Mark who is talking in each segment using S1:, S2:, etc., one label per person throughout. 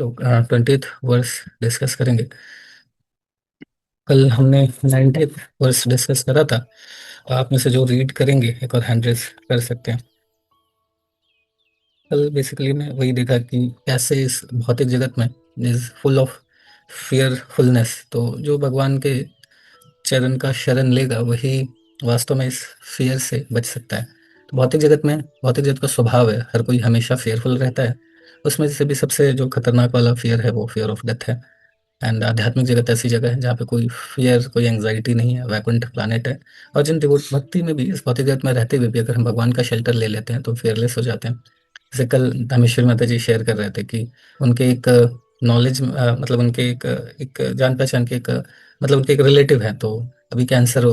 S1: लोग 20th verse discuss करेंगे। कल हमने 90th वर्स डिस्कस करा था। आप में से जो रीड करेंगे एक और हैंड रेस कर सकते हैं। कल बेसिकली मैं वही देखा कि कैसे इस भौतिक जगत में इज फुल ऑफ फियरफुलनेस। तो जो भगवान के चरण का शरण लेगा वही वास्तव में इस फियर से बच सकता है। तो भौतिक जगत का स्वभाव है, हर कोई हमेशा फेयरफुल रहता है। उसमें से भी सबसे जो खतरनाक वाला फियर है वो फियर ऑफ डेथ है। एंड आध्यात्मिक जगत ऐसी जगह है जहाँ पे कोई फियर, कोई एंग्जाइटी नहीं है, वैकुंठ प्लानेट है। और जिन डिवोट भक्ति में भी, इस भौतिक जगत में रहते हुए भी अगर हम भगवान का शेल्टर ले लेते हैं तो फेयरलेस हो जाते हैं। जैसे कल धामेश्वरी माता जी शेयर कर रहे थे कि उनके एक नॉलेज, मतलब उनके एक जान पहचान के एक मतलब उनके एक रिलेटिव है, तो अभी कैंसर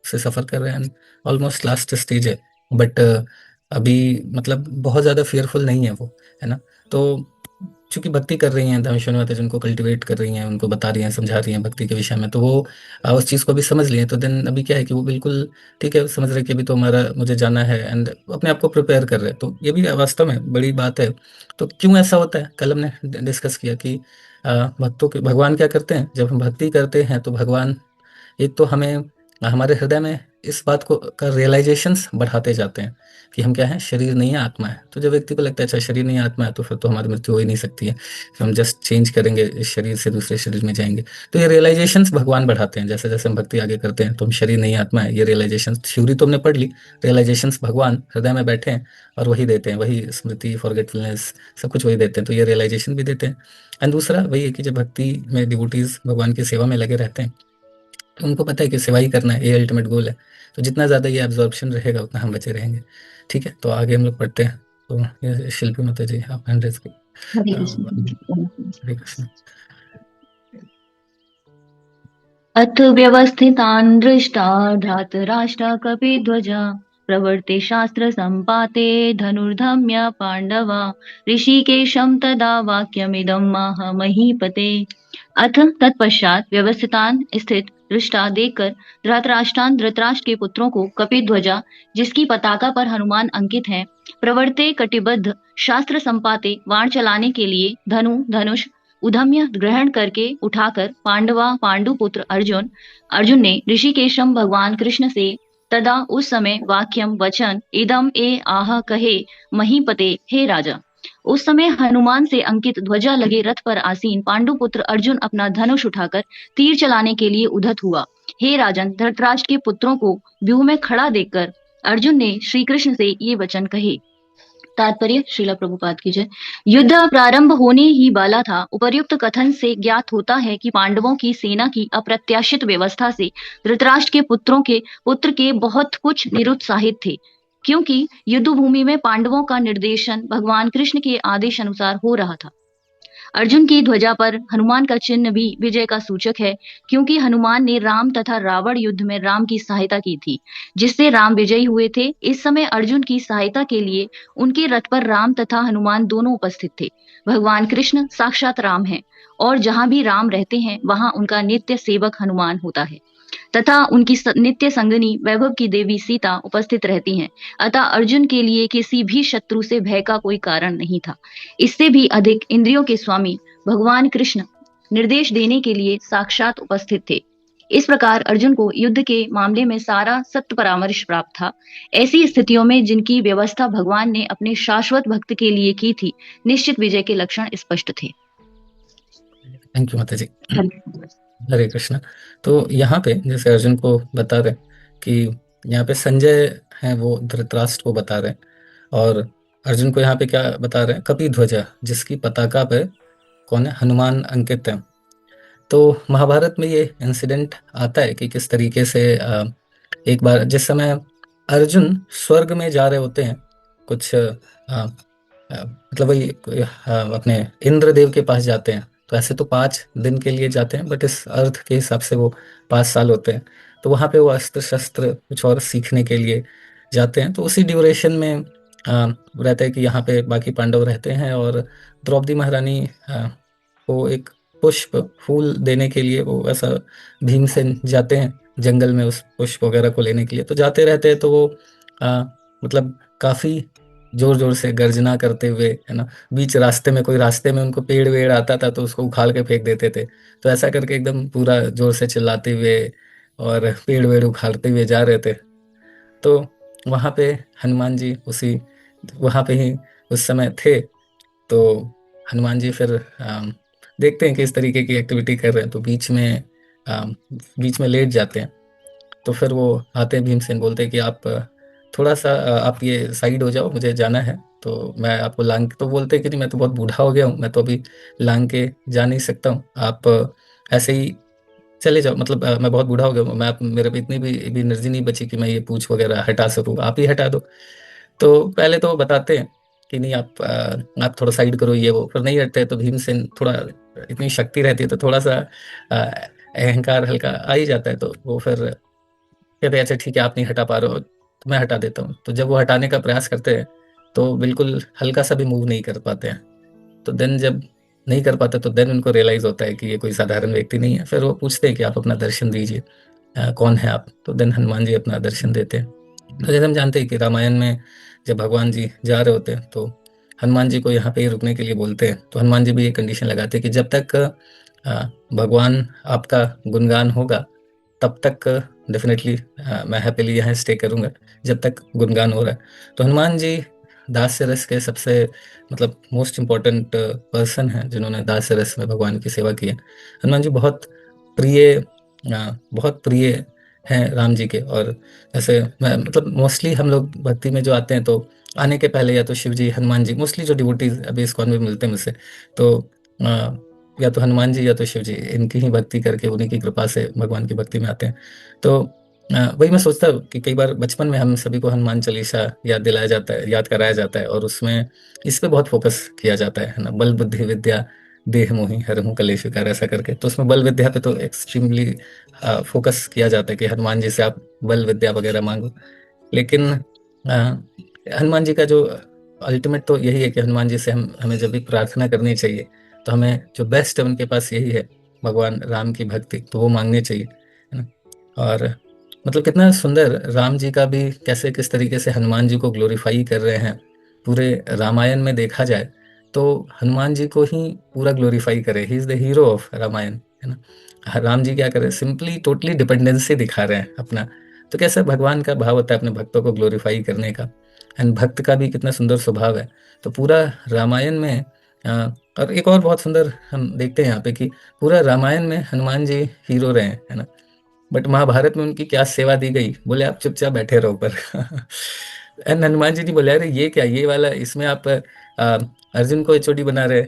S1: से सफ़र कर रहे हैं। ऑलमोस्ट लास्ट स्टेज है, बट अभी मतलब बहुत ज़्यादा फियरफुल नहीं है वो, है ना। तो चूंकि भक्ति कर रही हैं धामेश्वरी माता जी, उनको कल्टिवेट कर रही हैं, उनको बता रही हैं, समझा रही हैं भक्ति के विषय में, तो वो उस चीज़ को भी समझ लिए। तो देन अभी क्या है कि वो बिल्कुल ठीक है, समझ रहे कि अभी तो हमारा मुझे जाना है, एंड अपने आप को प्रिपेयर कर रहे हैं। तो ये भी वास्तव में बड़ी बात है। तो क्यों ऐसा होता है, कल हमने डिस्कस किया कि भक्तों के भगवान क्या करते हैं जब हम भक्ति करते हैं। तो भगवान एक तो हमें हमारे हृदय में इस बात को का रियलाइजेशंस बढ़ाते जाते हैं कि हम क्या है, शरीर नहीं है, आत्मा है। तो जब व्यक्ति को लगता है अच्छा शरीर नहीं है, आत्मा है, तो फिर तो हमारी मृत्यु हो ही नहीं सकती है, तो हम जस्ट चेंज करेंगे, इस शरीर से दूसरे शरीर में जाएंगे। तो ये रियलाइजेशंस भगवान बढ़ाते हैं। जैसे जैसे हम भक्ति आगे करते हैं तो हम शरीर नहीं है, आत्मा है, ये रियलाइजेशंस थ्योरी तो हमने पढ़ ली, रियलाइजेशंस भगवान हृदय में बैठे हैं और वही देते हैं, वही स्मृति, फॉरगेटफुलनेस, सब कुछ वही देते हैं। तो ये रियलाइजेशन भी देते हैं। एंड दूसरा वही है कि जब भक्ति में डिवोटीज भगवान की सेवा में लगे रहते हैं तो उनको पता है कि सेवा ही करना है, ये अल्टीमेट गोल है। तो जितना ज़्यादा ये एब्जॉर्प्शन रहेगा उतना हम बचे रहेंगे। ठीक है, तो आगे हम लोग पढ़ते हैं। तो ये शिल्पी माता जी, आप हैंड रेज की।
S2: हरे कृष्ण।
S1: हरे कृष्ण।
S2: अथ व्यवस्थितान् दृष्टा धातराष्ट्रा कपिध्वजा प्रवर्ते शास्त्र संपाते धनुर्धम्य पांडवा ऋषिकेशं तदा वाक्यमिदं माह महीपते। अथ तत्पश्चात व्यवस्थितान स्थित दृष्टा देखकर धृतराष्ट्र के पुत्रों को कपिध्वजा, जिसकी पताका पर हनुमान अंकित है, प्रवर्ते कटिबद्ध शास्त्र संपाते बाण चलाने के लिए धनुष उधम्य ग्रहण करके उठाकर पांडुपुत्र अर्जुन ने ऋषिकेशम भगवान कृष्ण से तदा उस समय वाक्यम वचन इदम ए आह कहे, महीपते, हे राजा। उस समय हनुमान से अंकित ध्वजा लगे रथ पर आसीन पांडुपुत्र अर्जुन अपना धनुष उठाकर तीर चलाने के लिए उद्धत हुआ। हे राजन, धृतराष्ट्र के पुत्रों को व्यूह में खड़ा देखकर अर्जुन ने श्री कृष्ण से ये वचन कहे। तात्पर्य श्रीला प्रभुपाद की जय। युद्ध प्रारंभ होने ही वाला था। उपर्युक्त कथन से ज्ञात होता है कि पांडवों की सेना की अप्रत्याशित व्यवस्था से धृतराष्ट्र के पुत्र के बहुत कुछ निरुत्साहित थे, क्योंकि युद्ध भूमि में पांडवों का निर्देशन भगवान कृष्ण के आदेश अनुसार हो रहा था। अर्जुन की ध्वजा पर हनुमान का चिन्ह भी विजय का सूचक है, क्योंकि हनुमान ने राम तथा रावण युद्ध में राम की सहायता की थी, जिससे राम विजयी हुए थे। इस समय अर्जुन की सहायता के लिए उनके रथ पर राम तथा हनुमान दोनों उपस्थित थे। भगवान कृष्ण साक्षात राम हैं, और जहां भी राम रहते हैं वहां उनका नित्य सेवक हनुमान होता है, तथा उनकी नित्य संगनी वैभव की देवी सीता उपस्थित रहती हैं। अतः अर्जुन के लिए किसी भी शत्रु से भय का कोई कारण नहीं था। इससे भी अधिक इंद्रियों के स्वामी भगवान कृष्ण निर्देश देने के लिए साक्षात उपस्थित थे। इस प्रकार अर्जुन को युद्ध के मामले में सारा सत्य परामर्श प्राप्त था। ऐसी स्थितियों में जिनकी व्यवस्था भगवान ने अपने शाश्वत भक्त के लिए की थी, निश्चित विजय के लक्षण स्पष्ट थे।
S1: थैंक यू माता जी। हरे कृष्ण। तो यहाँ पे जैसे अर्जुन को बता रहे कि यहाँ पे संजय है वो धृतराष्ट्र को बता रहे हैं, और अर्जुन को यहाँ पे क्या बता रहे हैं, कपि ध्वजा, जिसकी पताका पे कौन है, हनुमान अंकित है। तो महाभारत में ये इंसिडेंट आता है कि किस तरीके से एक बार जिस समय अर्जुन स्वर्ग में जा रहे होते हैं, कुछ मतलब वही अपने इंद्रदेव के पास जाते हैं। तो ऐसे तो 5 दिन के लिए जाते हैं, बट इस अर्थ के हिसाब से वो 5 साल होते हैं। तो वहाँ पे वो अस्त्र शस्त्र कुछ और सीखने के लिए जाते हैं। तो उसी ड्यूरेशन में रहता है कि यहाँ पे बाकी पांडव रहते हैं, और द्रौपदी महारानी को एक पुष्प फूल देने के लिए वो ऐसा भीमसेन जाते हैं जंगल में उस पुष्प वगैरह को लेने के लिए। तो जाते रहते हैं, तो वो मतलब काफी जोर जोर से गर्जना करते हुए, है ना। बीच रास्ते में कोई, रास्ते में उनको पेड़ वेड़ आता था तो उसको उखाड़ के फेंक देते थे। तो ऐसा करके एकदम पूरा जोर से चिल्लाते हुए और पेड़ वेड़ उखाड़ते हुए जा रहे थे। तो वहां पे हनुमान जी उसी वहां पे ही उस समय थे। तो हनुमान जी फिर देखते हैं कि इस तरीके की एक्टिविटी कर रहे हैं, तो बीच में लेट जाते हैं। तो फिर वो आते हैं, भीमसेन बोलते हैं कि आप थोड़ा सा आप ये साइड हो जाओ, मुझे जाना है। तो मैं आपको लांग, तो बोलते हैं कि नहीं, मैं तो बहुत बूढ़ा हो गया हूँ, मैं तो अभी लांग के जा नहीं सकता हूँ, आप ऐसे ही चले जाओ। मतलब मैं बहुत बूढ़ा हो गया हूँ, मैं मेरे पे इतनी भी एनर्जी नहीं बची कि मैं ये पूछ वगैरह हटा सकूँ, आप ही हटा दो। तो पहले तो वो बताते हैं कि नहीं, आप थोड़ा साइड करो, ये वो, फिर नहीं हटते। तो भीमसेन थोड़ा, इतनी शक्ति रहती है तो थोड़ा सा अ, अहंकार हल्का आ ही जाता है। तो वो फिर कहते हैं अच्छा ठीक है, आप नहीं हटा पा रहे हो तो मैं हटा देता हूँ। तो जब वो हटाने का प्रयास करते हैं तो बिल्कुल हल्का सा भी मूव नहीं कर पाते हैं। तो देन जब नहीं कर पाते तो देन उनको रियलाइज होता है कि ये कोई साधारण व्यक्ति नहीं है। फिर वो पूछते हैं कि आप अपना दर्शन दीजिए, कौन है आप। तो देन हनुमान जी अपना दर्शन देते हैं। तो जैसे हम जानते हैं कि रामायण में जब भगवान जी जा रहे होते हैं तो हनुमान जी को यहाँ पे ही रुकने के लिए बोलते हैं। तो हनुमान जी भी ये कंडीशन लगाते हैं कि जब तक भगवान आपका गुणगान होगा तब तक डेफिनेटली मैं हैप्पीली यहाँ स्टे करूँगा, जब तक गुणगान हो रहा है। तो हनुमान जी दास्य रस के सबसे, मतलब मोस्ट इम्पोर्टेंट पर्सन हैं जिन्होंने दास्य रस में भगवान की सेवा की है। हनुमान जी बहुत प्रिय हैं राम जी के। और जैसे मैं, मतलब मोस्टली हम लोग भक्ति में जो आते हैं तो आने के पहले या तो शिव जी, हनुमान जी, मोस्टली जो डिवोटीज अभी इस्कॉन में मिलते हैं मुझसे, तो या तो हनुमान जी या तो शिव जी, इनकी ही भक्ति करके उन्हीं की कृपा से भगवान की भक्ति में आते हैं। तो वही मैं सोचता हूँ कि कई बार बचपन में हम सभी को हनुमान चालीसा याद दिलाया जाता है, याद कराया जाता है, और उसमें इस पे बहुत फोकस किया जाता है ना, बल बुद्धि विद्या देह मोहि हरहु कलेश विकार, ऐसा करके। तो उसमें बल विद्या पे तो एक्सट्रीमली फोकस किया जाता है कि हनुमान जी से आप बल विद्या वगैरह मांगो। लेकिन हनुमान जी का जो अल्टीमेट तो यही है कि हनुमान जी से हमें जब भी प्रार्थना करनी चाहिए तो हमें जो बेस्ट है उनके पास यही है, भगवान राम की भक्ति, तो वो मांगनी चाहिए, है ना। और मतलब कितना सुंदर राम जी का भी, कैसे किस तरीके से हनुमान जी को ग्लोरीफाई कर रहे हैं। पूरे रामायण में देखा जाए तो हनुमान जी को ही पूरा ग्लोरीफाई करे, he is the hero of Ramayana, है ना। राम जी क्या करे, सिंपली टोटली डिपेंडेंसी दिखा रहे हैं अपना। तो कैसा भगवान का भाव होता है अपने भक्तों को ग्लोरीफाई करने का, एंड भक्त का भी कितना सुंदर स्वभाव है। तो पूरा रामायण में अ, और एक और बहुत सुंदर हम देखते हैं यहाँ पे कि पूरा रामायण में हनुमान जी हीरो रहे हैं, है ना। बट महाभारत में उनकी क्या सेवा दी गई, बोले आप चुपचाप बैठे रहो पर एंड हनुमान जी ने बोले अरे ये क्या, ये वाला, इसमें आप अर्जुन को एचओडी बना रहे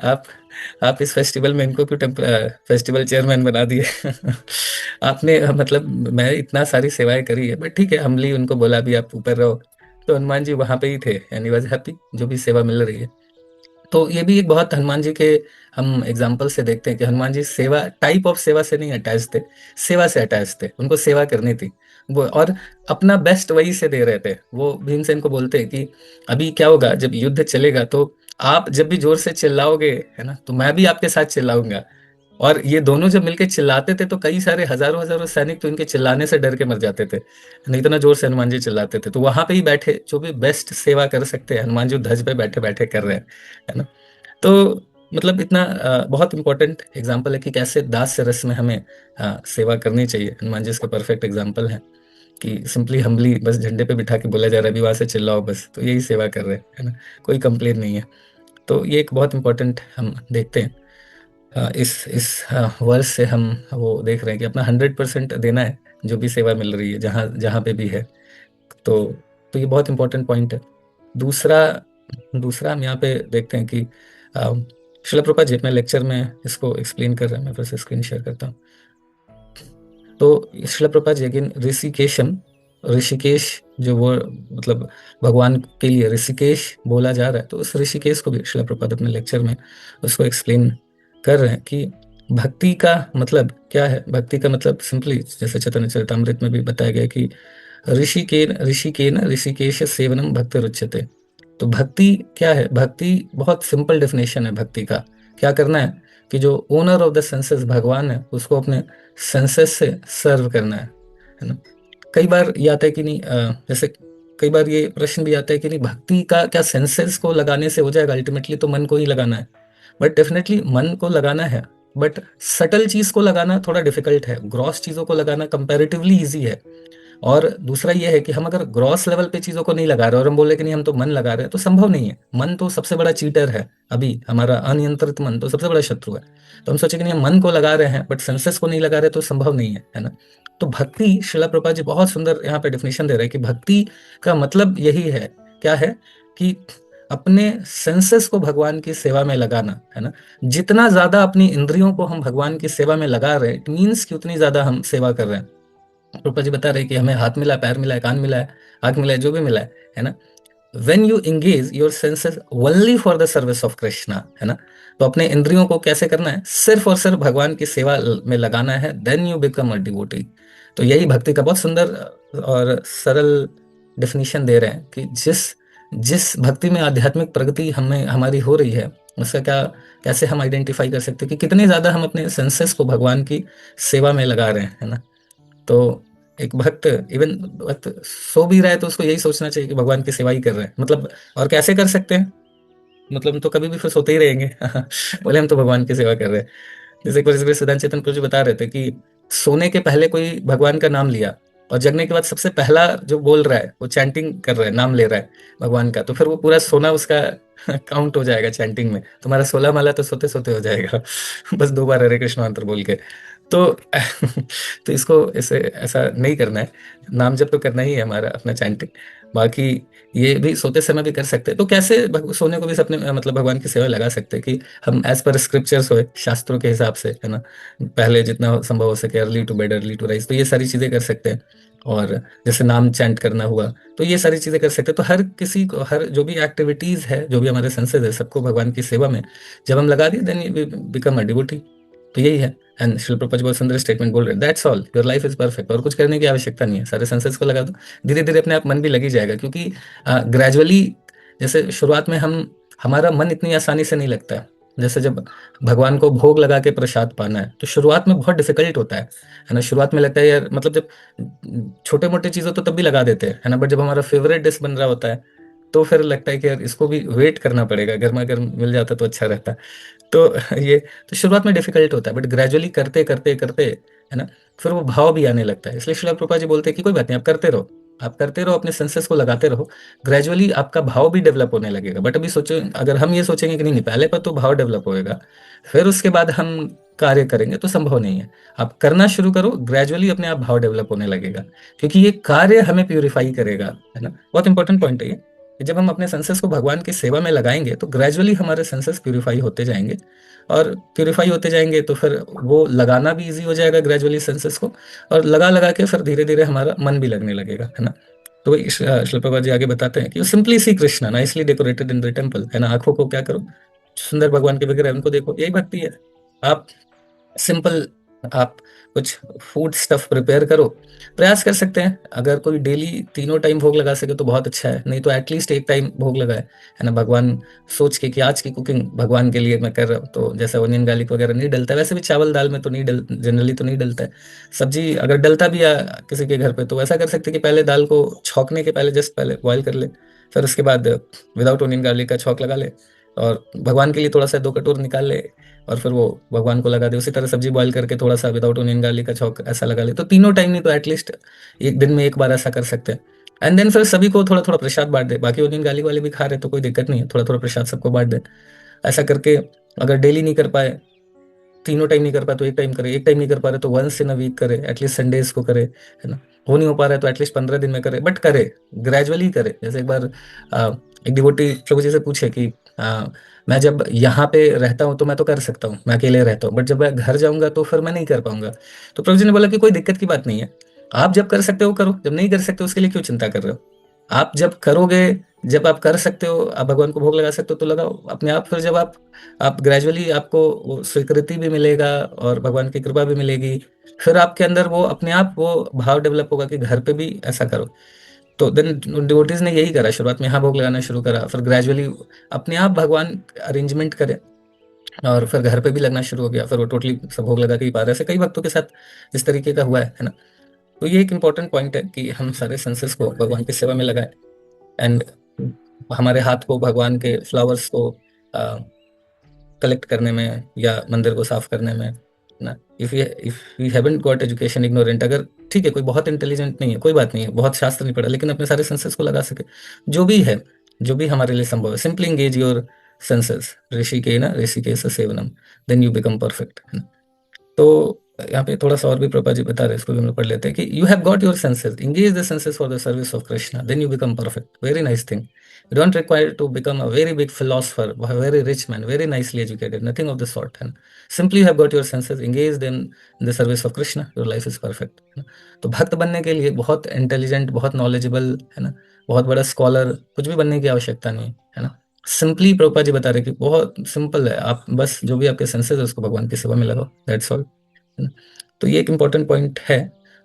S1: आप आप इस फेस्टिवल में इनको क्यों फेस्टिवल चेयरमैन बना दिए आपने मतलब मैं इतना सारी सेवाएं करी है, बट ठीक है, हमली उनको बोला भी आप ऊपर रहो। तो हनुमान जी वहां पे ही थे एंड ही वाज हैप्पी, जो भी सेवा मिल रही है। तो ये भी एक बहुत हनुमान जी के हम एग्जाम्पल से देखते हैं कि हनुमान जी सेवा, टाइप ऑफ सेवा से नहीं अटैच थे, सेवा से अटैच थे, उनको सेवा करनी थी वो। और अपना बेस्ट वही से दे रहे थे। वो भीमसेन को बोलते हैं कि अभी क्या होगा जब युद्ध चलेगा, तो आप जब भी जोर से चिल्लाओगे, है ना, तो मैं भी आपके साथ चिल्लाऊंगा। और ये दोनों जब मिलके चिल्लाते थे तो कई सारे हजारों हजारों सैनिक तो इनके चिल्लाने से डर के मर जाते थे, नहीं, इतना जोर से हनुमान जी चिल्लाते थे। तो वहां पे ही बैठे जो भी बेस्ट सेवा कर सकते हैं, हनुमान जी ध्वज पे बैठे बैठे कर रहे हैं, है ना। तो मतलब इतना बहुत इंपॉर्टेंट एग्जाम्पल है कि कैसे दास रस में हमें सेवा करनी चाहिए। हनुमान जी इसका परफेक्ट एग्जाम्पल है कि सिंपली हम्बली बस झंडे पे बिठा के बोला जा रहा है अभी वहां से चिल्लाओ बस, तो यही सेवा कर रहे हैं, है ना। कोई कंप्लेन नहीं है। तो ये एक बहुत इंपॉर्टेंट हम देखते हैं इस वर्ष से हम वो देख रहे हैं कि अपना 100% देना है, जो भी सेवा मिल रही है जहाँ जहाँ पे भी है। तो तो ये बहुत इंपॉर्टेंट पॉइंट है। दूसरा दूसरा हम यहाँ पे देखते हैं कि शिला प्रभुपाद जी अपने लेक्चर में इसको एक्सप्लेन कर रहे हैं, मैं फिर से स्क्रीन शेयर करता हूँ। तो शिला प्रभुपाद जी अगेन ऋषिकेशम, ऋषिकेश जो वो, मतलब भगवान के लिए ऋषिकेश बोला जा रहा है, तो उस ऋषिकेश को भी शिला प्रभुपाद अपने लेक्चर में उसको एक्सप्लेन कर रहे हैं कि भक्ति का मतलब क्या है। भक्ति का मतलब सिंपली जैसे चैतन्य चरितामृत में भी बताया गया कि ऋषिकेन ऋषिकेश सेवनम भक्त रुच्यते। तो भक्ति क्या है, भक्ति बहुत सिंपल डेफिनेशन है भक्ति का। क्या करना है कि जो ओनर ऑफ द सेंसेस भगवान है उसको अपने सेंसेस से सर्व करना है ना। कई बार ये आता है कि नहीं, जैसे कई बार ये प्रश्न भी आता है कि नहीं, भक्ति का क्या सेंसेस को लगाने से हो जाएगा? अल्टीमेटली तो मन को ही लगाना है। बट डेफिनेटली मन को लगाना है, बट सटल चीज को लगाना थोड़ा डिफिकल्ट है, ग्रॉस चीजों को लगाना कंपैरेटिवली इजी है। और दूसरा ये है कि हम अगर ग्रॉस लेवल पे चीजों को नहीं लगा रहे और हम बोले कि नहीं हम तो मन लगा रहे हैं, तो संभव नहीं है। मन तो सबसे बड़ा चीटर है, अभी हमारा अनियंत्रित मन तो सबसे बड़ा शत्रु है। तो हम सोचे कि नहीं हम मन को लगा रहे हैं बट सेंसेस को नहीं लगा रहे, तो संभव नहीं है ना। तो भक्ति, शिला प्रभुपाद जी बहुत सुंदर यहाँ पे डेफिनेशन दे रहे हैं कि भक्ति का मतलब यही है, क्या है, कि अपने सेंसेस को भगवान की सेवा में लगाना, है ना। जितना ज्यादा अपनी इंद्रियों को हम भगवान की सेवा में लगा रहे हैं, इट मीन्स कि उतनी ज्यादा हम सेवा कर रहे हैं। रूपा जी बता रहे कि हमें हाथ मिला, पैर मिला है, कान मिला है, आंख मिला है, जो भी मिला है ना। When you engage your senses only for the service of Krishna, है ना। तो अपने इंद्रियों को कैसे करना है? सिर्फ और सिर्फ भगवान की सेवा में लगाना है, then you become a devotee. तो यही भक्ति का बहुत सुंदर और सरल डेफिनेशन दे रहे हैं कि जिस जिस भक्ति में आध्यात्मिक प्रगति हमें हमारी हो रही है, उसका क्या, कैसे हम आइडेंटिफाई कर सकते हैं कि कितने ज्यादा हम अपने सेंसेस को भगवान की सेवा में लगा रहे हैं, है ना। तो एक भक्त, इवन भक्त सो भी रहा है तो उसको यही सोचना चाहिए कि भगवान की सेवा ही कर रहे हैं, मतलब। और कैसे कर सकते हैं? मतलब हम तो कभी भी फिर सोते ही रहेंगे बोले हम तो भगवान की सेवा कर रहे हैं। जैसे एक सिद्धांत चेतन प्रभु जी बता रहे थे कि सोने के पहले कोई भगवान का नाम लिया और जगने के बाद सबसे पहला जो बोल रहा है वो चैंटिंग कर रहा है, नाम ले रहा है भगवान का, तो फिर वो पूरा सोना उसका काउंट हो जाएगा चैंटिंग में। तुम्हारा 16 माला तो सोते सोते हो जाएगा बस 2 बार हरे कृष्ण मंत्र बोल के। तो तो इसको ऐसे ऐसा नहीं करना है। नाम जब तो करना ही है हमारा अपना चैंटिंग। बाकी ये भी सोते समय भी कर सकते हैं। तो कैसे सोने को भी अपने मतलब भगवान की सेवा लगा सकते हैं कि हम एज पर स्क्रिप्चर्स होए, शास्त्रों के हिसाब से, है ना। पहले जितना संभव हो सके early to bed early to rise, तो ये सारी चीजें कर सकते हैं। और जैसे नाम चैंट करना हुआ, तो ये सारी चीजें कर सकते हैं। तो हर किसी को, हर जो भी एक्टिविटीज है, जो भी हमारे सेंसेस है, सबको भगवान की सेवा में जब हम लगा दिए, देन बिकम अ डिवोटी। तो यही है। एंड शिल प्रभुपाद जी बहुत सुंदर स्टेटमेंट बोल रहे हैं, that's all, your life is perfect. और कुछ करने की आवश्यकता नहीं है, सारे सेंसेस को लगा दो, धीरे धीरे अपने आप मन भी लगी जाएगा। क्योंकि ग्रेजुअली, जैसे शुरुआत में हमारा मन इतनी आसानी से नहीं लगता है। जैसे जब भगवान को भोग लगा के प्रसाद पाना है, तो शुरुआत में बहुत डिफिकल्ट होता है ना। शुरुआत में लगता है यार, मतलब जब छोटे मोटे चीजों तो तब भी लगा देते हैं, है ना। बट जब हमारा फेवरेट डिश बन रहा होता है, तो फिर लगता है कि यार इसको भी वेट करना पड़ेगा, गर्मा गर्म मिल जाता तो अच्छा रहता। तो ये तो शुरुआत में डिफिकल्ट होता है, बट ग्रेजुअली करते करते करते, है ना, फिर वो भाव भी आने लगता है। इसलिए श्रील प्रभुपाद जी बोलते हैं कि कोई बात नहीं, आप करते रहो, आप करते रहो, अपने सेंसेस को लगाते रहो, ग्रेजुअली आपका भाव भी डेवलप होने लगेगा। बट अभी सोचो, अगर हम ये सोचेंगे कि नहीं नहीं, पहले पर तो भाव डेवलप होएगा, फिर उसके बाद हम कार्य करेंगे, तो संभव नहीं है। आप करना शुरू करो, ग्रेजुअली अपने आप भाव डेवलप होने लगेगा। क्योंकि ये कार्य हमें प्यूरिफाई करेगा, है ना। बहुत इंपॉर्टेंट पॉइंट है ये, कि जब हम अपने सेंसेस को भगवान की सेवा में लगाएंगे, तो ग्रेजुअली हमारे सेंसेस प्यूरिफाई होते जाएंगे। और प्यूरिफाई होते जाएंगे तो फिर वो लगाना भी इजी हो जाएगा ग्रेजुअली सेंसेस को। और लगा लगा के फिर धीरे धीरे हमारा मन भी लगने लगेगा, है ना। तो श्रील प्रभुपाद जी आगे बताते हैं कि simply see Krishna nicely decorated in the temple, है ना। आंखों को क्या करो, सुंदर भगवान के विग्रह उनको देखो, यही भक्ति है। आप सिंपल, आप कुछ फूड स्टफ प्रिपेयर करो, प्रयास कर सकते हैं। अगर कोई डेली तीनों टाइम भोग लगा सके तो बहुत अच्छा है, नहीं तो एटलीस्ट एक टाइम भोग लगाए, है ना। भगवान सोच के कि आज की कुकिंग भगवान के लिए मैं कर रहा हूँ, तो जैसे ओनियन गार्लिक वगैरह नहीं डलता, वैसे भी चावल दाल में तो नहीं डल, जनरली तो नहीं डलता है। सब्जी अगर डलता भी है किसी के घर पे, तो ऐसा कर सकते हैं कि पहले दाल को छौंकने के पहले जस्ट पहले बॉईल कर ले, फिर उसके बाद विदाउट ओनियन गार्लिक का छौंक लगा ले, और भगवान के लिए थोड़ा सा 2 कटोर निकाल ले, और फिर वो भगवान को लगा दे। उसी तरह सब्जी बॉईल करके थोड़ा सा विदाउट ओनियन गार्लिक का छौंक ऐसा लगा ले। तो तीनों टाइम नहीं तो एटलीस्ट एक दिन में एक बार ऐसा कर सकते हैं। एंड देन फिर सभी को थोड़ा थोड़ा प्रसाद बांट दे। बाकी ओनियन गार्लिक वाले भी खा रहे तो कोई दिक्कत नहीं है, थोड़ा थोड़ा प्रसाद सबको बांट दे। ऐसा करके अगर डेली नहीं कर पाए, तीनों टाइम नहीं कर पाए तो एक टाइम करे, एक टाइम नहीं कर पा रहे तो वंस इन अ वीक करे, एटलीस्ट संडेज को करे, है ना। वो नहीं हो पा रहा है तो एटलीस्ट 15 दिन में करे, बट करे, ग्रेजुअली करे। जैसे एक बार एक डिवोटी प्रभु जी से पूछे कि मैं जब यहाँ पे रहता हूँ तो मैं तो कर सकता हूँ, मैं अकेले रहता हूँ, बट जब मैं घर जाऊंगा तो फिर मैं नहीं कर पाऊंगा। तो प्रभु जी ने बोला कि कोई दिक्कत की बात नहीं है, आप जब कर सकते हो करो, जब नहीं कर सकते उसके लिए क्यों चिंता कर रहे हो। आप जब करोगे, जब आप कर सकते हो, आप भगवान को भोग लगा सकते हो, तो लगाओ अपने आप। फिर जब आप ग्रेजुअली, आपको वो स्वीकृति भी मिलेगा और भगवान की कृपा भी मिलेगी, फिर आपके अंदर वो अपने आप वो भाव डेवलप होगा कि घर पे भी ऐसा करो। तो देन डिवोटीज ने यही करा, शुरुआत में यहाँ भोग लगाना शुरू करा, फिर ग्रेजुअली अपने आप भगवान अरेंजमेंट करे, और फिर घर पे भी लगना शुरू हो गया, फिर वो टोटली सब भोग लगा के ही पा रहे। ऐसे कई भक्तों के साथ इस तरीके का हुआ है ना। तो ये एक इंपॉर्टेंट पॉइंट है कि हम सारे सेंसेस को भगवान की सेवा में लगाएं। एंड हमारे हाथ को भगवान के फ्लावर्स को कलेक्ट करने में या मंदिर को साफ करने में ना। If we haven't got education, ignorant, अगर ठीक है कोई बहुत इंटेलिजेंट नहीं है, कोई बात नहीं है, बहुत शास्त्र नहीं पढ़ा, लेकिन अपने सारे सेंसेस को लगा सके, जो भी है, जो भी हमारे लिए संभव है, simply engage your senses, Rishikesh सेवनम, देन यू बिकम परफेक्ट, है ना। तो यहाँ पे थोड़ा सा और भी प्रभा जी बता रहे हैं, इसको भी हम लोग पढ़ लेते हैं कि you have got your senses, engage the senses for the service of Krishna, then you become perfect. Very nice thing. You don't require to become a very big philosopher, a very rich man, very nicely educated, nothing of the sort. And simply you have got your senses, engage them in the service of Krishna, your life is perfect, है ना। तो भक्त बनने के लिए बहुत intelligent, बहुत knowledgeable, है ना, बहुत बड़ा स्कॉलर, कुछ भी बनने की आवश्यकता नहीं है ना। सिंपली प्रभुपाद जी बता रहे कि बहुत सिंपल है, आप बस जो भी आपके सेंसेस है उसको भगवान की सेवा में लगाओ, दैट्स ऑल। तो ये एक इम्पोर्टेंट पॉइंट है।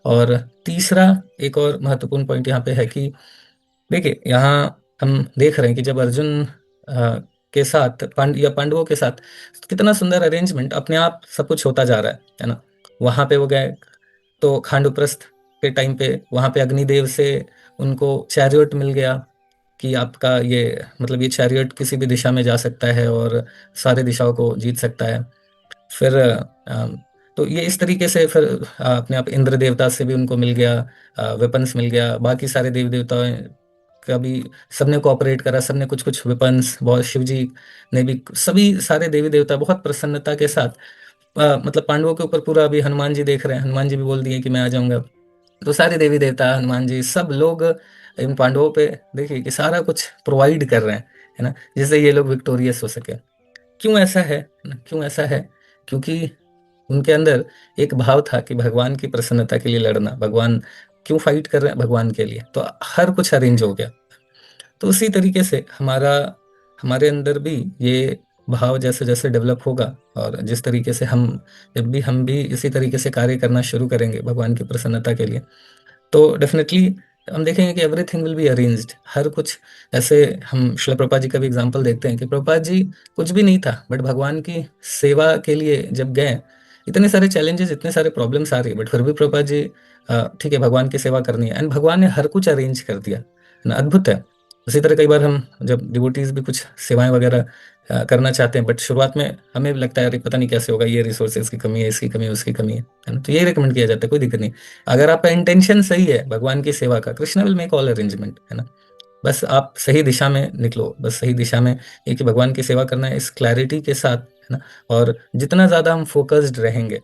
S1: और तीसरा एक और महत्वपूर्ण पॉइंट यहाँ पे है कि देखिए, यहाँ हम देख रहे हैं कि जब अर्जुन के साथ या पांडवों के साथ कितना सुंदर अरेंजमेंट, अपने आप सब कुछ होता जा रहा है ना। वहां पे वो गए तो खांडूप्रस्थ के टाइम पे वहां पे अग्निदेव से उनको चैरियट मिल गया कि आपका ये मतलब ये चैरियट किसी भी दिशा में जा सकता है और सारे दिशाओं को जीत सकता है। फिर तो ये इस तरीके से फिर अपने आप इंद्र देवता से भी उनको मिल गया, वेपन्स मिल गया, बाकी सारे देवी देवता का भी सबने कोऑपरेट करा, सबने कुछ कुछ वेपन्स, बहुत शिव जी ने भी, सभी सारे देवी देवता बहुत प्रसन्नता के साथ मतलब पांडवों के ऊपर पूरा, अभी हनुमान जी देख रहे हैं, हनुमान जी भी बोल दिए कि मैं आ जाऊंगा। तो सारे देवी देवता, हनुमान जी, सब लोग इन पांडवों पे देखिए कि सारा कुछ प्रोवाइड कर रहे हैं, है ना, जिससे ये लोग विक्टोरियस हो सके। क्यों ऐसा है ना, क्यों ऐसा है? क्योंकि उनके अंदर एक भाव था कि भगवान की प्रसन्नता के लिए लड़ना, भगवान क्यों फाइट कर रहे हैं, भगवान के लिए, तो हर कुछ अरेंज हो गया। तो उसी तरीके से हमारे अंदर भी ये भाव जैसे जैसे डेवलप होगा, और जिस तरीके से हम भी इसी तरीके से कार्य करना शुरू करेंगे भगवान की प्रसन्नता के लिए, तो डेफिनेटली हम देखेंगे कि एवरीथिंग विल बी अरेंज्ड, हर कुछ। ऐसे हम शिला प्रभुपाद जी का भी एग्जांपल देखते हैं कि प्रभुपाद जी कुछ भी नहीं था, बट भगवान की सेवा के लिए जब गए, इतने सारे चैलेंजेस, इतने सारे प्रॉब्लम्स आ रही है, बट फिर भी प्रभुपाद जी ठीक है, भगवान की सेवा करनी है, एंड भगवान ने हर कुछ अरेंज कर दिया, है ना, अद्भुत है। उसी तरह कई बार हम जब डिवोटीज भी कुछ सेवाएं वगैरह करना चाहते हैं, बट शुरुआत में हमें भी लगता है अरे पता नहीं कैसे होगा, ये रिसोर्सेज की कमी है, इसकी कमी है, उसकी कमी है ना, तो ये रिकमेंड किया जाता है, कोई दिक्कत नहीं। अगर आपका इंटेंशन सही है भगवान की सेवा का, Krishna will make all arrangement, है ना। बस आप सही दिशा में निकलो, बस सही दिशा में, ये कि भगवान की सेवा करना है इस क्लैरिटी के साथ, है ना। और जितना ज्यादा हम फोकस्ड रहेंगे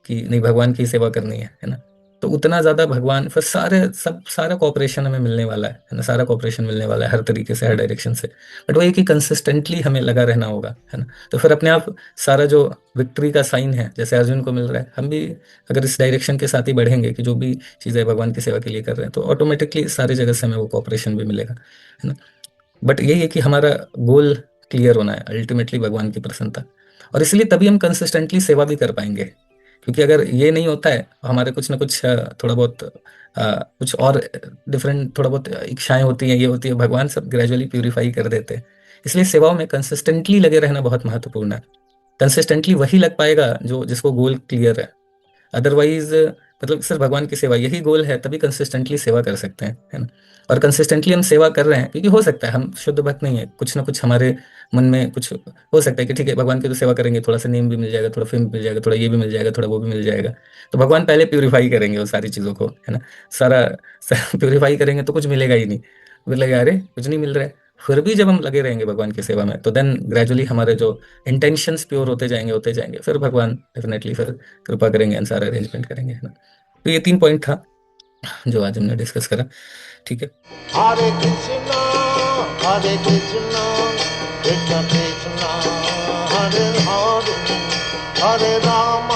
S1: कि नहीं भगवान की सेवा करनी है ना, तो उतना ज्यादा भगवान फिर सारा कॉपरेशन हमें मिलने वाला है ना, सारा कॉपरेशन मिलने वाला है हर तरीके से, हर डायरेक्शन से। बट वही कि कंसिस्टेंटली हमें लगा रहना होगा, है ना। तो फिर अपने आप सारा जो विक्ट्री का साइन है, जैसे अर्जुन को मिल रहा है, हम भी अगर इस डायरेक्शन के साथ ही बढ़ेंगे कि जो भी चीजें भगवान की सेवा के लिए कर रहे हैं, तो ऑटोमेटिकली सारी जगह से हमें वो कॉपरेशन भी मिलेगा, है ना। बट यही है कि हमारा गोल क्लियर होना है, अल्टीमेटली भगवान की प्रसन्नता। और इसलिए तभी हम कंसिस्टेंटली सेवा भी कर पाएंगे, क्योंकि अगर ये नहीं होता है, हमारे कुछ ना कुछ थोड़ा बहुत कुछ और डिफरेंट, थोड़ा बहुत इच्छाएं होती हैं, ये होती है, भगवान सब ग्रेजुअली प्यूरिफाई कर देते हैं। इसलिए सेवाओं में कंसिस्टेंटली लगे रहना बहुत महत्वपूर्ण है। कंसिस्टेंटली वही लग पाएगा जो जिसको गोल क्लियर है। अदरवाइज मतलब सिर्फ भगवान की सेवा यही गोल है, तभी कंसिस्टेंटली सेवा कर सकते हैं, है ना। और कंसिस्टेंटली हम सेवा कर रहे हैं, क्योंकि हो सकता है हम शुद्ध भक्त नहीं है, कुछ ना कुछ हमारे मन में कुछ हो सकता है कि ठीक है भगवान की तो सेवा करेंगे, थोड़ा सा नेम भी मिल जाएगा, थोड़ा फेम भी मिल जाएगा, थोड़ा ये भी मिल जाएगा, थोड़ा वो भी मिल जाएगा। तो भगवान पहले प्यूरिफाई करेंगे वो सारी चीज़ों को, है ना। सारा प्यूरिफाई करेंगे तो कुछ मिलेगा ही नहीं, फिर लगेगा अरे कुछ नहीं मिल रहा है। फिर भी जब हम लगे रहेंगे भगवान की सेवा में, तो देन ग्रेजुअली हमारे जो इंटेंशंस प्योर होते जाएंगे, फिर भगवान डेफिनेटली फिर कृपा करेंगे एंड सारा अरेंजमेंट करेंगे, है ना। तो ये 3 पॉइंट था जो आज हमने डिस्कस करा, ठीक है।
S3: हरे कृष्णा कृष्ण कृष्ण हरे हरे हरे राम